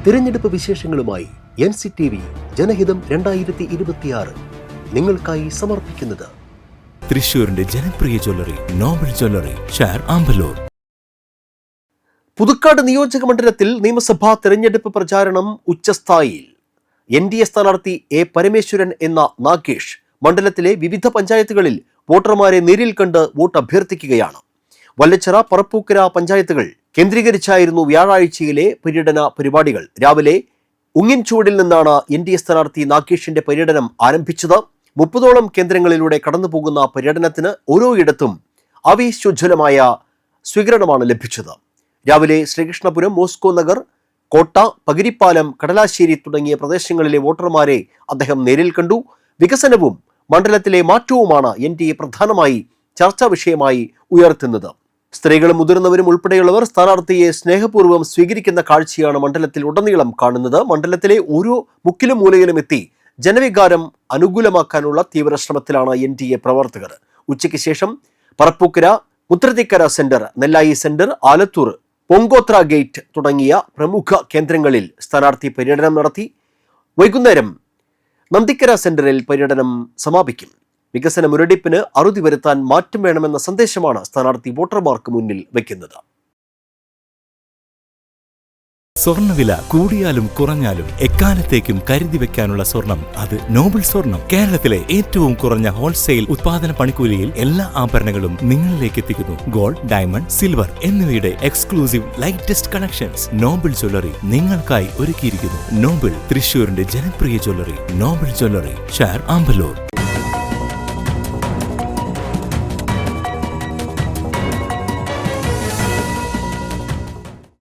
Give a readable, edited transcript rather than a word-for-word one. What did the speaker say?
തിരഞ്ഞെടുപ്പ് വിശേഷങ്ങളുമായി NCTV ജനഹിതം 2026 നിങ്ങൾക്കായി സമർപ്പിക്കുന്നത് തൃശൂരിന്റെ ജനപ്രിയ ജ്വല്ലറി നോബൽ ജ്വല്ലറി, ഷാർ ആമ്പലൂർ. പുതുക്കാട് നിയോജക മണ്ഡലത്തിൽ നിയമസഭാ തെരഞ്ഞെടുപ്പ് പ്രചാരണം ഉച്ചസ്ഥായിയിൽ. NDA സ്ഥാനാർത്ഥി A പരമേശ്വരൻ എന്ന നാഗേഷ് മണ്ഡലത്തിലെ വിവിധ പഞ്ചായത്തുകളിൽ വോട്ടർമാരെ നേരിൽ കണ്ട് വോട്ട് അഭ്യർത്ഥിക്കുകയാണ്. വല്ലച്ചിറ, പറപ്പൂക്കര പഞ്ചായത്തുകൾ കേന്ദ്രീകരിച്ചായിരുന്നു വ്യാഴാഴ്ചയിലെ പര്യടന പരിപാടികൾ. രാവിലെ ഉങ്ങിൻചുവടിൽ നിന്നാണ് NDA സ്ഥാനാർത്ഥി നാഗേഷിന്റെ പര്യടനം ആരംഭിച്ചത്. 30ഓളം കേന്ദ്രങ്ങളിലൂടെ കടന്നുപോകുന്ന പര്യടനത്തിന് ഓരോയിടത്തും ആവേശോജ്വലമായ സ്വീകരണമാണ് ലഭിച്ചത്. രാവിലെ ശ്രീകൃഷ്ണപുരം, മോസ്കോ നഗർ, കോട്ട, പകിരിപ്പാലം, കടലാശ്ശേരി തുടങ്ങിയ പ്രദേശങ്ങളിലെ വോട്ടർമാരെ അദ്ദേഹം നേരിൽ കണ്ടു. വികസനവും മണ്ഡലത്തിലെ മാറ്റവുമാണ് NDA പ്രധാനമായി ചർച്ചാ വിഷയമായി ഉയർത്തുന്നത്. സ്ത്രീകളും മുതിർന്നവരും ഉൾപ്പെടെയുള്ളവർ സ്ഥാനാർത്ഥിയെ സ്നേഹപൂർവ്വം സ്വീകരിക്കുന്ന കാഴ്ചയാണ് മണ്ഡലത്തിൽ ഉടനീളം കാണുന്നത്. മണ്ഡലത്തിലെ ഓരോ മുക്കിലും മൂലയിലും എത്തി ജനവികാരം അനുകൂലമാക്കാനുള്ള തീവ്ര ശ്രമത്തിലാണ് NDA പ്രവർത്തകർ. ഉച്ചയ്ക്ക് ശേഷം പറപ്പൂക്കര, മുത്രത്തിക്കര സെന്റർ, നെല്ലായി സെന്റർ, ആലത്തൂർ, പൊങ്കോത്ര ഗേറ്റ് തുടങ്ങിയ പ്രമുഖ കേന്ദ്രങ്ങളിൽ സ്ഥാനാർത്ഥി പര്യടനം നടത്തി. വൈകുന്നേരം നന്ദിക്കര സെന്ററിൽ പര്യടനം സമാപിക്കും. വികസന മുരടിപ്പിന് അറുതി വരുത്താൻ മാറ്റം വേണമെന്ന സന്ദേശമാണ് സ്ഥാനാർത്ഥി വോട്ടർമാർക്ക് മുന്നിൽ വയ്ക്കുന്നത്. സ്വർണ്ണവില കൂടിയാലും കുറഞ്ഞാലും എക്കാലത്തേക്കും കരുതി വെക്കാനുള്ള സ്വർണം, അത് നോബൽ സ്വർണം. കേരളത്തിലെ ഏറ്റവും കുറഞ്ഞ ഹോൾസെയിൽ ഉത്പാദന പണിക്കൂലിയിൽ എല്ലാ ആഭരണങ്ങളും നിങ്ങളിലേക്ക് എത്തിക്കുന്നു. ഗോൾഡ്, ഡയമണ്ട്, സിൽവർ എന്നിവയുടെ exclusive lightest collections Nobel jewellery നിങ്ങൾക്കായി ഒരുക്കിയിരിക്കുന്നു. നോബൽ, തൃശൂരിന്റെ ജനപ്രിയ ജ്വല്ലറി നോബൽ ജ്വല്ലറി, ഷാർ ആമ്പലൂർ.